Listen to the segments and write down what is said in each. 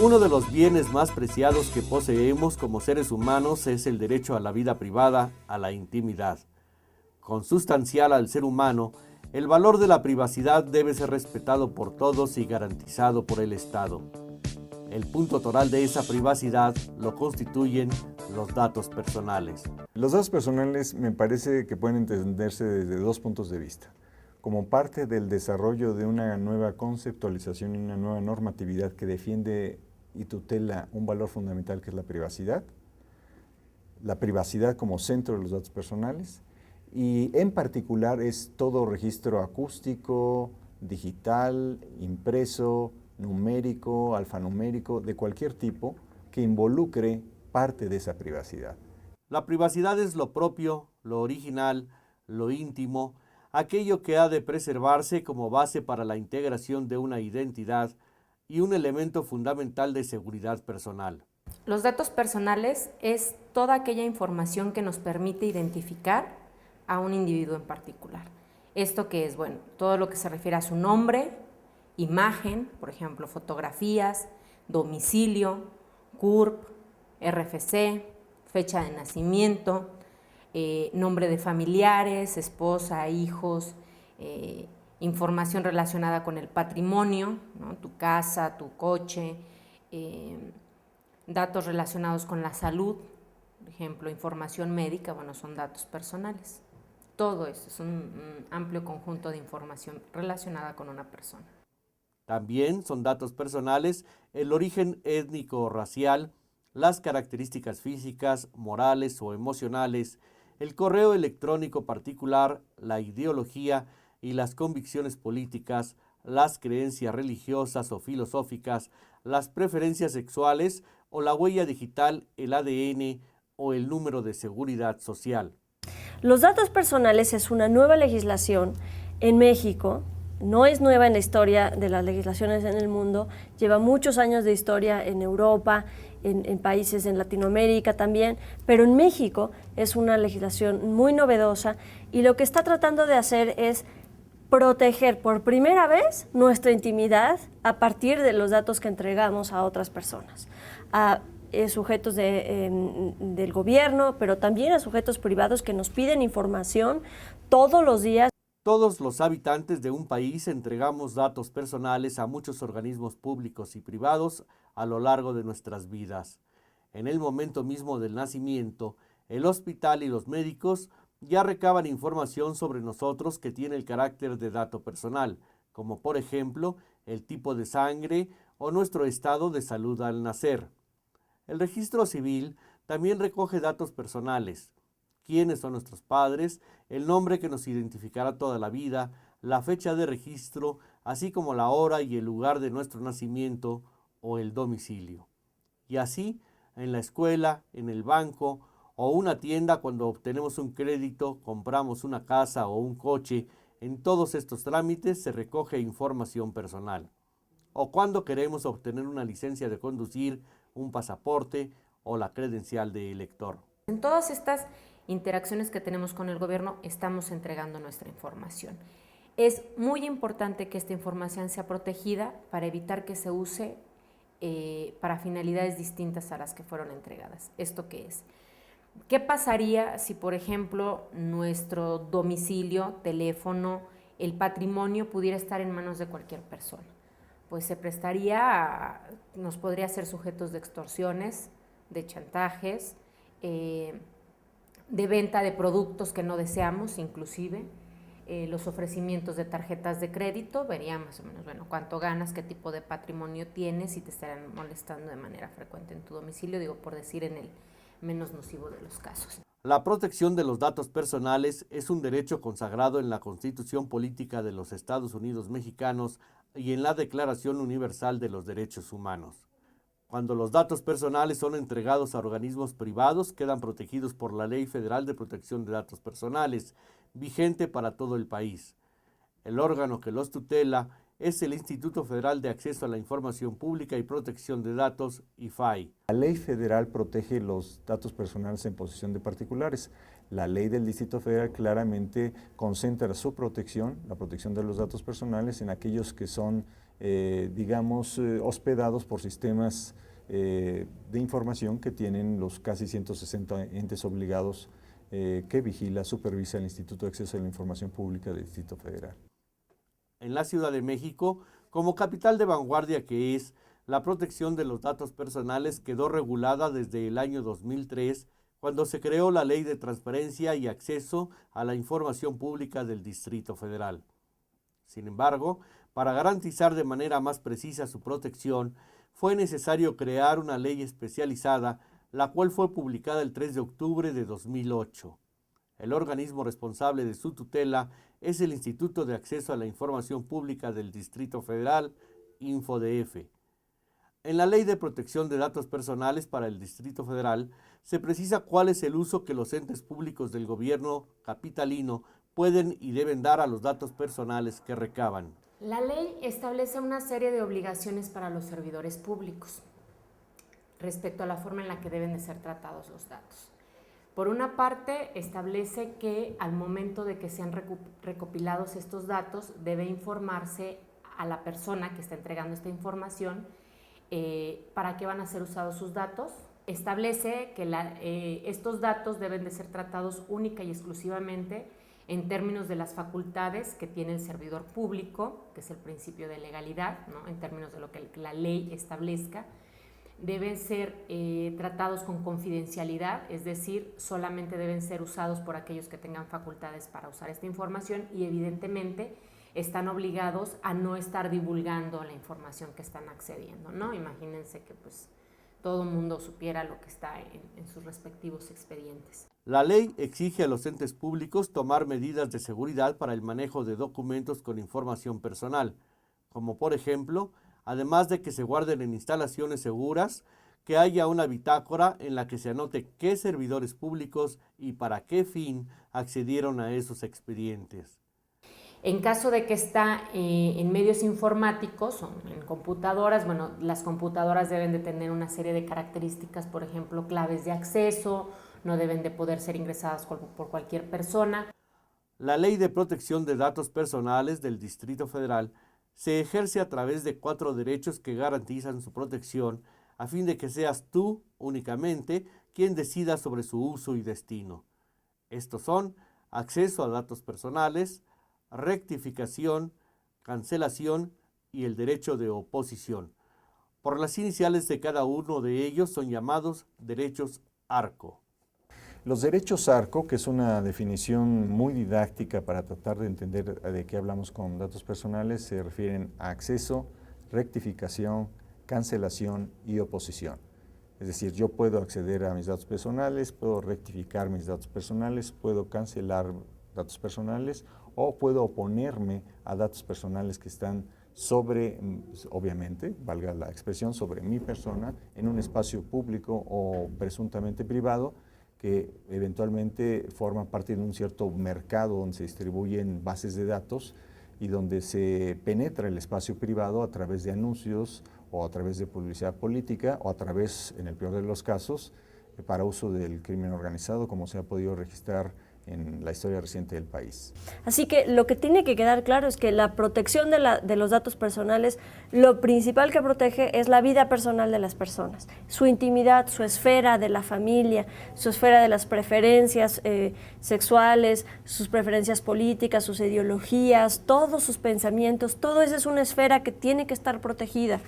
Uno de los bienes más preciados que poseemos como seres humanos es el derecho a la vida privada, a la intimidad. Consustancial al ser humano, el valor de la privacidad debe ser respetado por todos y garantizado por el Estado. El punto toral de esa privacidad lo constituyen los datos personales. Los datos personales me parece que pueden entenderse desde dos puntos de vista. Como parte del desarrollo de una nueva conceptualización y una nueva normatividad que defiende y tutela un valor fundamental que es la privacidad como centro de los datos personales, y en particular es todo registro acústico, digital, impreso, numérico, alfanumérico, de cualquier tipo que involucre parte de esa privacidad. La privacidad es lo propio, lo original, lo íntimo, aquello que ha de preservarse como base para la integración de una identidad y un elemento fundamental de seguridad personal. Los datos personales es toda aquella información que nos permite identificar a un individuo en particular. ¿Esto qué es? Bueno, todo lo que se refiere a su nombre, imagen, por ejemplo, fotografías, domicilio, CURP, RFC, fecha de nacimiento, nombre de familiares, esposa, hijos, información relacionada con el patrimonio, ¿no? Tu casa, tu coche, datos relacionados con la salud, por ejemplo, información médica, bueno, son datos personales. Todo esto es un amplio conjunto de información relacionada con una persona. También son datos personales el origen étnico o racial, las características físicas, morales o emocionales, el correo electrónico particular, la ideología y las convicciones políticas, las creencias religiosas o filosóficas, las preferencias sexuales o la huella digital, el ADN o el número de seguridad social. Los datos personales es una nueva legislación en México. No es nueva en la historia de las legislaciones en el mundo, lleva muchos años de historia en Europa, en países en Latinoamérica también, pero en México es una legislación muy novedosa y lo que está tratando de hacer es proteger por primera vez nuestra intimidad a partir de los datos que entregamos a otras personas, a sujetos del gobierno, pero también a sujetos privados que nos piden información todos los días. Todos los habitantes de un país entregamos datos personales a muchos organismos públicos y privados a lo largo de nuestras vidas. En el momento mismo del nacimiento, el hospital y los médicos ya recaban información sobre nosotros que tiene el carácter de dato personal, como por ejemplo el tipo de sangre o nuestro estado de salud al nacer. El registro civil también recoge datos personales. Quiénes son nuestros padres, el nombre que nos identificará toda la vida, la fecha de registro, así como la hora y el lugar de nuestro nacimiento o el domicilio. Y así, en la escuela, en el banco o una tienda cuando obtenemos un crédito, compramos una casa o un coche, en todos estos trámites se recoge información personal. O cuando queremos obtener una licencia de conducir, un pasaporte o la credencial de elector. En todas estas interacciones que tenemos con el gobierno, estamos entregando nuestra información. Es muy importante que esta información sea protegida para evitar que se use para finalidades distintas a las que fueron entregadas. ¿Esto qué es? ¿Qué pasaría si, por ejemplo, nuestro domicilio, teléfono, el patrimonio pudiera estar en manos de cualquier persona? Pues se prestaría, nos podría ser sujetos de extorsiones, de chantajes, de venta de productos que no deseamos, inclusive los ofrecimientos de tarjetas de crédito, vería más o menos, bueno, cuánto ganas, qué tipo de patrimonio tienes, si te estarán molestando de manera frecuente en tu domicilio, digo, por decir en el menos nocivo de los casos. La protección de los datos personales es un derecho consagrado en la Constitución Política de los Estados Unidos Mexicanos y en la Declaración Universal de los Derechos Humanos. Cuando los datos personales son entregados a organismos privados, quedan protegidos por la Ley Federal de Protección de Datos Personales, vigente para todo el país. El órgano que los tutela es el Instituto Federal de Acceso a la Información Pública y Protección de Datos, IFAI. La ley federal protege los datos personales en posesión de particulares. La ley del Distrito Federal claramente concentra su protección, la protección de los datos personales, en aquellos que son hospedados por sistemas de información que tienen los casi 160 entes obligados que vigila, supervisa el Instituto de Acceso a la Información Pública del Distrito Federal. En la Ciudad de México, como capital de vanguardia que es, la protección de los datos personales quedó regulada desde el año 2003, cuando se creó la Ley de Transparencia y Acceso a la Información Pública del Distrito Federal. Sin embargo, para garantizar de manera más precisa su protección, fue necesario crear una ley especializada, la cual fue publicada el 3 de octubre de 2008. El organismo responsable de su tutela es el Instituto de Acceso a la Información Pública del Distrito Federal, InfoDF. En la Ley de Protección de Datos Personales para el Distrito Federal se precisa cuál es el uso que los entes públicos del gobierno capitalino pueden y deben dar a los datos personales que recaban. La ley establece una serie de obligaciones para los servidores públicos respecto a la forma en la que deben de ser tratados los datos. Por una parte, establece que al momento de que sean recopilados estos datos, debe informarse a la persona que está entregando esta información para qué van a ser usados sus datos. Establece que estos datos deben de ser tratados única y exclusivamente en términos de las facultades que tiene el servidor público, que es el principio de legalidad, ¿no? En términos de lo que la ley establezca. Deben ser tratados con confidencialidad, es decir, solamente deben ser usados por aquellos que tengan facultades para usar esta información y evidentemente están obligados a no estar divulgando la información que están accediendo, ¿no? Imagínense que pues todo el mundo supiera lo que está en sus respectivos expedientes. La ley exige a los entes públicos tomar medidas de seguridad para el manejo de documentos con información personal, como por ejemplo, además de que se guarden en instalaciones seguras, que haya una bitácora en la que se anote qué servidores públicos y para qué fin accedieron a esos expedientes. En caso de que está en medios informáticos o en computadoras, bueno, las computadoras deben de tener una serie de características, por ejemplo, claves de acceso, no deben de poder ser ingresadas por cualquier persona. La Ley de Protección de Datos Personales del Distrito Federal se ejerce a través de 4 derechos que garantizan su protección a fin de que seas tú únicamente quien decida sobre su uso y destino. Estos son acceso a datos personales, rectificación, cancelación y el derecho de oposición. Por las iniciales de cada uno de ellos son llamados derechos ARCO. Los derechos ARCO, que es una definición muy didáctica para tratar de entender de qué hablamos con datos personales, se refieren a acceso, rectificación, cancelación y oposición. Es decir, yo puedo acceder a mis datos personales, puedo rectificar mis datos personales, puedo cancelar datos personales o puedo oponerme a datos personales que están sobre, obviamente, valga la expresión, sobre mi persona en un espacio público o presuntamente privado, que eventualmente forma parte de un cierto mercado donde se distribuyen bases de datos y donde se penetra el espacio privado a través de anuncios o a través de publicidad política o a través, en el peor de los casos, para uso del crimen organizado, como se ha podido registrar en la historia reciente del país. Así que lo que tiene que quedar claro es que la protección de los datos personales, lo principal que protege es la vida personal de las personas, su intimidad, su esfera de la familia, su esfera de las preferencias sexuales, sus preferencias políticas, sus ideologías, todos sus pensamientos, todo eso es una esfera que tiene que estar protegida.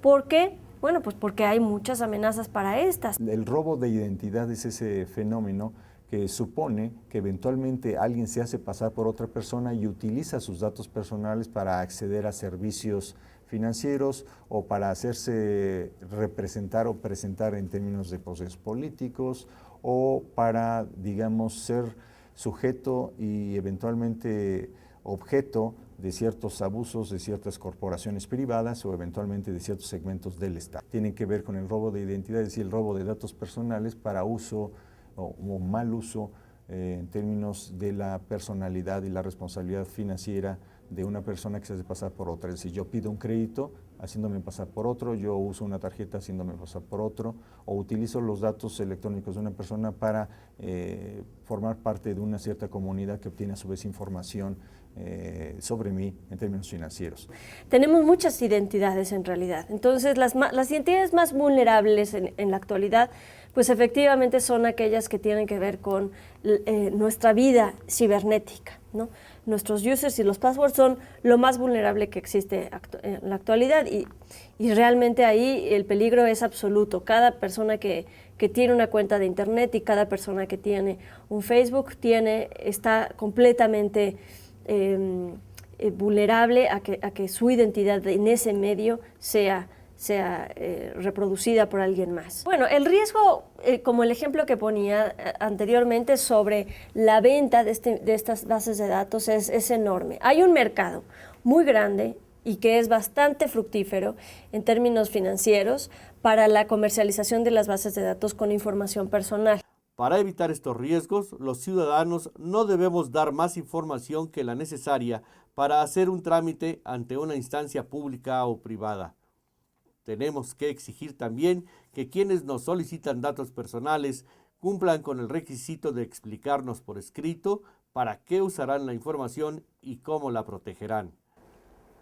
¿Por qué? Bueno, pues porque hay muchas amenazas para estas. El robo de identidad es ese fenómeno que supone que eventualmente alguien se hace pasar por otra persona y utiliza sus datos personales para acceder a servicios financieros o para hacerse representar o presentar en términos de procesos políticos o para, digamos, ser sujeto y eventualmente objeto de ciertos abusos de ciertas corporaciones privadas o eventualmente de ciertos segmentos del Estado. Tienen que ver con el robo de identidad, es decir, el robo de datos personales para uso o mal uso en términos de la personalidad y la responsabilidad financiera de una persona que se hace pasar por otra. Es decir, yo pido un crédito haciéndome pasar por otro, yo uso una tarjeta haciéndome pasar por otro, o utilizo los datos electrónicos de una persona para formar parte de una cierta comunidad que obtiene a su vez información sobre mí en términos financieros. Tenemos muchas identidades en realidad, entonces las identidades más vulnerables en la actualidad pues efectivamente son aquellas que tienen que ver con nuestra vida cibernética, ¿no? Nuestros users y los passwords son lo más vulnerable que existe en la actualidad y realmente ahí el peligro es absoluto. Cada persona que tiene una cuenta de internet y cada persona que tiene un Facebook está completamente vulnerable a que su identidad en ese medio sea reproducida por alguien más. Bueno, el riesgo, como el ejemplo que ponía anteriormente sobre la venta de estas bases de datos es enorme. Hay un mercado muy grande y que es bastante fructífero en términos financieros para la comercialización de las bases de datos con información personal. Para evitar estos riesgos, los ciudadanos no debemos dar más información que la necesaria para hacer un trámite ante una instancia pública o privada. Tenemos que exigir también que quienes nos solicitan datos personales cumplan con el requisito de explicarnos por escrito para qué usarán la información y cómo la protegerán.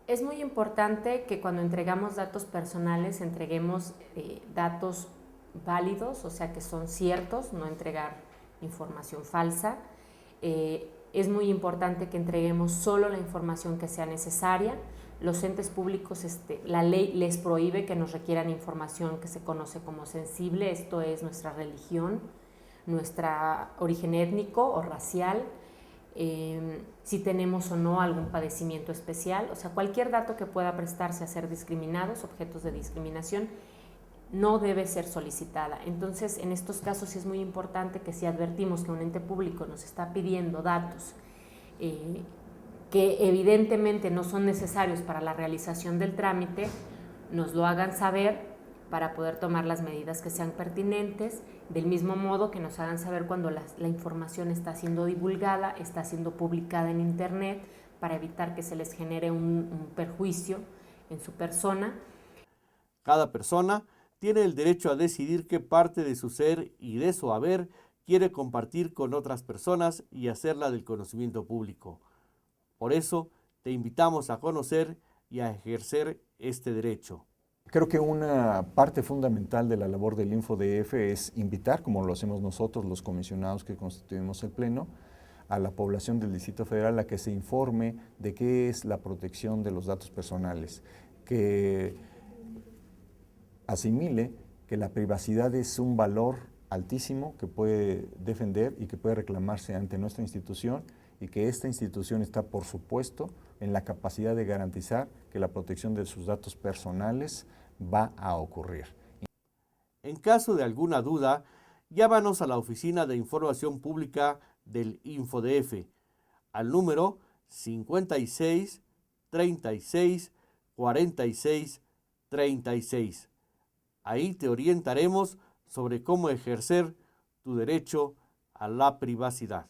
Es muy importante que cuando entregamos datos personales entreguemos datos válidos, o sea que son ciertos, no entregar información falsa. Es muy importante que entreguemos solo la información que sea necesaria. Los entes públicos, la ley les prohíbe que nos requieran información que se conoce como sensible, esto es nuestra religión, nuestro origen étnico o racial, si tenemos o no algún padecimiento especial, o sea, cualquier dato que pueda prestarse a ser discriminados, objetos de discriminación, no debe ser solicitada. Entonces, en estos casos sí es muy importante que si advertimos que un ente público nos está pidiendo datos que evidentemente no son necesarios para la realización del trámite, nos lo hagan saber para poder tomar las medidas que sean pertinentes, del mismo modo que nos hagan saber cuando la información está siendo divulgada, está siendo publicada en internet, para evitar que se les genere un perjuicio en su persona. Cada persona tiene el derecho a decidir qué parte de su ser y de su haber quiere compartir con otras personas y hacerla del conocimiento público. Por eso, te invitamos a conocer y a ejercer este derecho. Creo que una parte fundamental de la labor del InfoDF es invitar, como lo hacemos nosotros, los comisionados que constituimos el Pleno, a la población del Distrito Federal a que se informe de qué es la protección de los datos personales, que asimile que la privacidad es un valor altísimo que puede defender y que puede reclamarse ante nuestra institución y que esta institución está, por supuesto, en la capacidad de garantizar que la protección de sus datos personales va a ocurrir. En caso de alguna duda, llámanos a la Oficina de Información Pública del InfoDF al número 56 36 46 36. Ahí te orientaremos sobre cómo ejercer tu derecho a la privacidad.